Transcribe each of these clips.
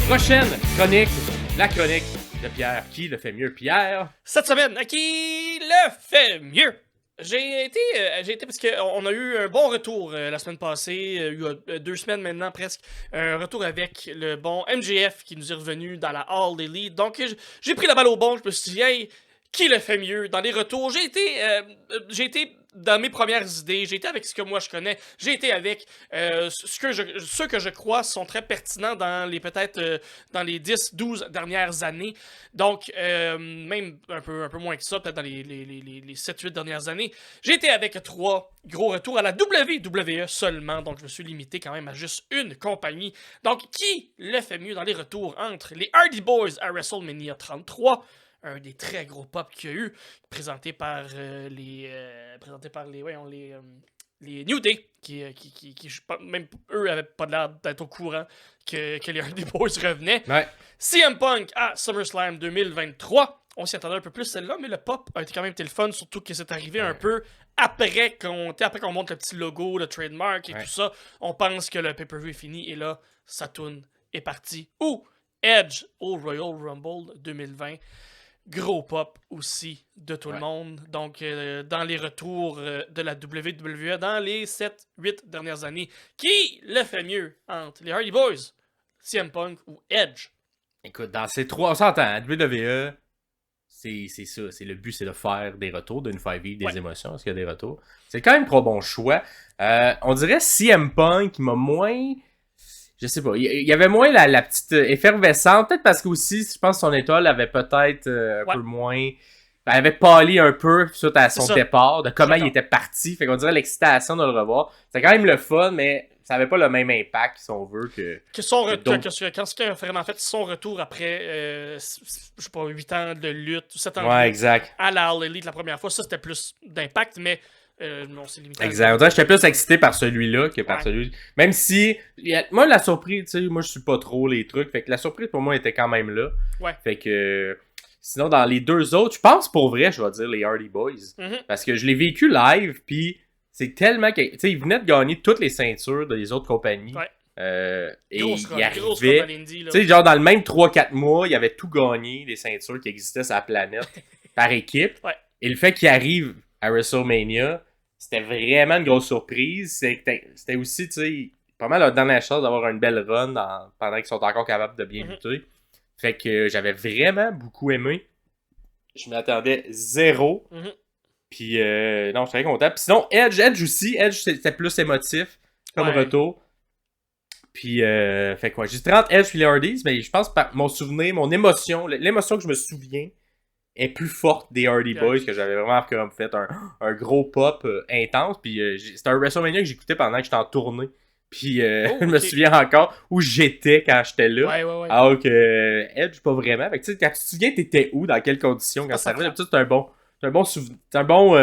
Prochaine chronique, la chronique de Pierre. Qui le fait mieux, Pierre? Cette semaine, qui le fait mieux? J'ai été parce qu'on a eu un bon retour la semaine passée, il y a 2 semaines maintenant presque, un retour avec le bon MJF qui nous est revenu dans la All Elite. Donc j'ai pris la balle au bon, je me suis dit, hey, qui le fait mieux dans les retours? J'ai été dans mes premières idées, j'ai été avec ce que moi je connais, j'ai été avec ceux que je crois sont très pertinents dans les dans les 10-12 dernières années. Donc, même un peu moins que ça, peut-être dans les 7-8 dernières années. J'ai été avec 3 gros retours à la WWE seulement, donc je me suis limité quand même à juste une compagnie. Donc, qui le fait mieux dans les retours entre les Hardy Boys à WrestleMania 33, un des très gros pop qu'il y a eu, présenté par les New Day, qui même eux avaient pas l'air d'être au courant que les Hardy Boys revenaient. Ouais. CM Punk à SummerSlam 2023. On s'y attendait un peu plus celle-là, mais le pop a été quand même le fun, surtout que c'est arrivé un peu après qu'on monte le petit logo, le trademark et tout ça. On pense que le pay-per-view est fini et là, sa toune est partie. Ou Edge au Royal Rumble 2020. Gros pop aussi de tout le monde. Donc, dans les retours de la WWE dans les 7-8 dernières années, qui le fait mieux entre les Hardy Boys, CM Punk ou Edge? Écoute, dans ces 3, on s'entend, WWE, c'est ça. Le but, c'est de faire des retours, d'une faire vivre des émotions, parce qu'il y a des retours. C'est quand même 3 bons choix. On dirait CM Punk qui m'a moins... Je sais pas, il y avait moins la petite effervescence, peut-être parce que aussi, je pense que son étoile avait peut-être un peu moins... Elle avait pâli un peu suite à son départ, de comment il était parti, fait qu'on dirait l'excitation de le revoir. C'est quand même le fun, mais ça avait pas le même impact, si on veut, que son retour, quand c'était vraiment fait son retour après, je sais pas, 8 ans de lutte, ou 7 ans de lutte, exact. à la All Elite la première fois, ça c'était plus d'impact, mais... non, c'est limité. Exact. J'étais plus excité par celui-là que par celui. Même si. Moi, la surprise, tu sais, moi, je suis pas trop les trucs. Fait que la surprise pour moi était quand même là. Ouais. Fait que. Sinon, dans les 2 autres, je pense pour vrai, je vais dire les Hardy Boys. Mm-hmm. Parce que je l'ai vécu live, puis c'est tellement. Tu sais, ils venaient de gagner toutes les ceintures des autres compagnies. Ouais. Et il arrivait. Tu sais, genre dans le même 3-4 mois, il avait tout gagné, les ceintures qui existaient sur la planète, par équipe. Ouais. Et le fait qu'il arrive à WrestleMania, c'était vraiment une grosse surprise. C'était aussi, tu sais, pas mal leur dernière chance d'avoir une belle run pendant qu'ils sont encore capables de bien lutter. Fait que j'avais vraiment beaucoup aimé. Je m'attendais zéro. Puis non, je suis très content. Puis sinon, Edge aussi. Edge, c'était plus émotif comme retour. Puis, fait quoi, j'ai 30 Edge puis les Hardys, mais je pense par mon souvenir, mon émotion, l'émotion que je me souviens est plus forte des Hardy Boys, que j'avais vraiment comme fait un gros pop intense. Puis c'était un WrestleMania que j'écoutais pendant que j'étais en tournée. Puis je me souviens encore où j'étais quand j'étais là. Ouais. Alors que Edge, pas vraiment. Fait que tu sais, quand tu te souviens, t'étais où, dans quelles conditions, quand ça arrivait, c'est un bon souvenir. C'est un bon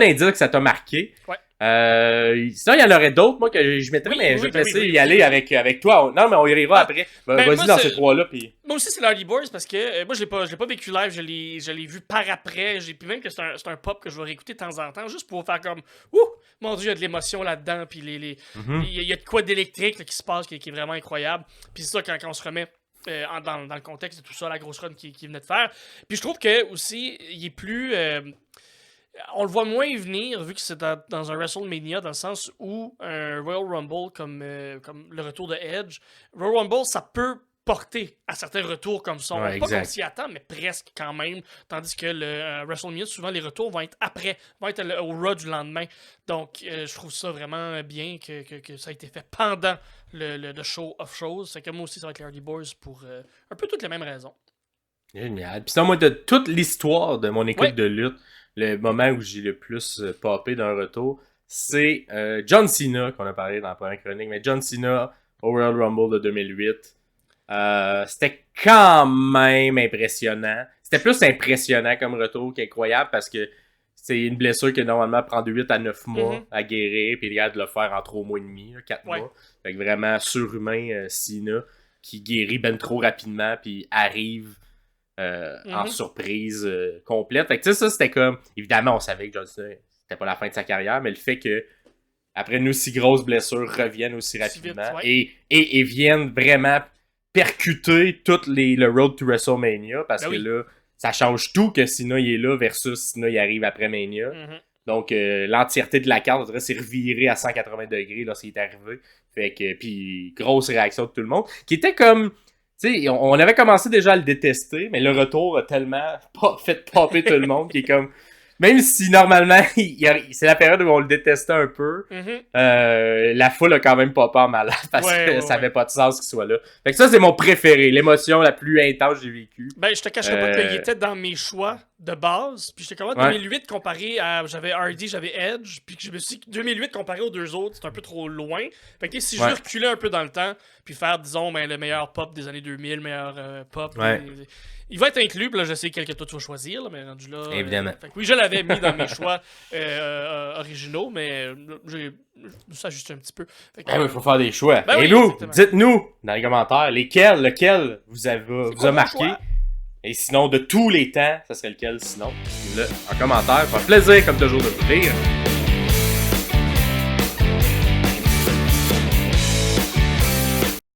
indice que ça t'a marqué. Ouais. Sinon, il y en aurait d'autres, moi, que je mettrais, mais je vais te laisser y aller avec toi. Non, mais on y ira après. Vas-y dans ces 3-là. Puis... Moi aussi, c'est l'Hardy Boys parce que moi, je l'ai pas vécu live, je l'ai vu par après. Puis même que c'est un pop que je vais réécouter de temps en temps, juste pour faire comme ouh, mon Dieu, il y a de l'émotion là-dedans. Puis il y a de quoi d'électrique qui se passe qui est vraiment incroyable. Puis c'est ça, quand on se remet. Dans le contexte de tout ça, la grosse run qu'il venait de faire. Puis je trouve que aussi, il est plus. On le voit moins venir, vu que c'est dans un WrestleMania, dans le sens où un Royal Rumble comme le retour de Edge, Royal Rumble, ça peut porter à certains retours comme ça. Pas qu'on s'y attend, mais presque quand même. Tandis que le WrestleMania, souvent, les retours vont être après, vont être au Raw du lendemain. Donc, je trouve ça vraiment bien que ça a été fait pendant le show of shows. C'est que moi aussi, ça va être les Hardy Boys pour un peu toutes les mêmes raisons. Génial. Puis sinon, moi, de toute l'histoire de mon équipe de lutte, le moment où j'ai le plus popé d'un retour, c'est John Cena, qu'on a parlé dans la première chronique, mais John Cena au Royal Rumble de 2008. C'était quand même impressionnant. C'était plus impressionnant comme retour qu'incroyable parce que c'est une blessure qui normalement prend de 8 à 9 mois à guérir, puis il a de le faire en 3 mois et demi, 4 mois. Fait que vraiment surhumain Cena qui guérit ben trop rapidement, puis arrive en surprise complète. Fait que tu sais, ça c'était comme. Évidemment, on savait que John Cena, c'était pas la fin de sa carrière, mais le fait que après une aussi grosse blessure reviennent aussi rapidement et viennent vraiment percuter le Road to WrestleMania, parce Ben que oui. là, ça change tout que Cena il est là versus Cena il arrive après Mania. Mhm. Donc, l'entièreté de la carte, on dirait, c'est reviré à 180 degrés lorsqu'il est arrivé. Fait que, puis, grosse réaction de tout le monde. Qui était comme, tu sais, on avait commencé déjà à le détester, mais le retour a tellement fait popper tout le monde, qui est comme, même si normalement, c'est la période où on le détestait un peu, Mhm. la foule a quand même popé en malade, parce Ouais, que ouais, ça ouais. avait pas de sens qu'il soit là. Fait que ça, c'est mon préféré, l'émotion la plus intense que j'ai vécue. Ben, je te cacherai pas qu'il était dans mes choix de base. Puis j'étais comme Ouais. 2008 comparé à. J'avais Hardy, j'avais Edge. Puis que je me suis dit que 2008 comparé aux deux autres, c'est un peu trop loin. Fait que si je Ouais. veux reculer un peu dans le temps, puis faire, disons, ben, le meilleur pop des années 2000, meilleur pop. Ouais. Il va être inclus, puis là, je sais quel que toi tu vas choisir, là, mais rendu là. Évidemment. Fait que oui, je l'avais mis dans mes choix originaux, mais j'ai s'ajuster un petit peu. Fait que, Ben oui, il faut faire des choix. Ben Et oui, vous, exactement. dites-nous dans les commentaires lequel vous a quoi marqué. vos choix? Et sinon, de tous les temps, ça serait lequel sinon? Dites-le en commentaire. Ça fait plaisir, comme toujours, de vous lire.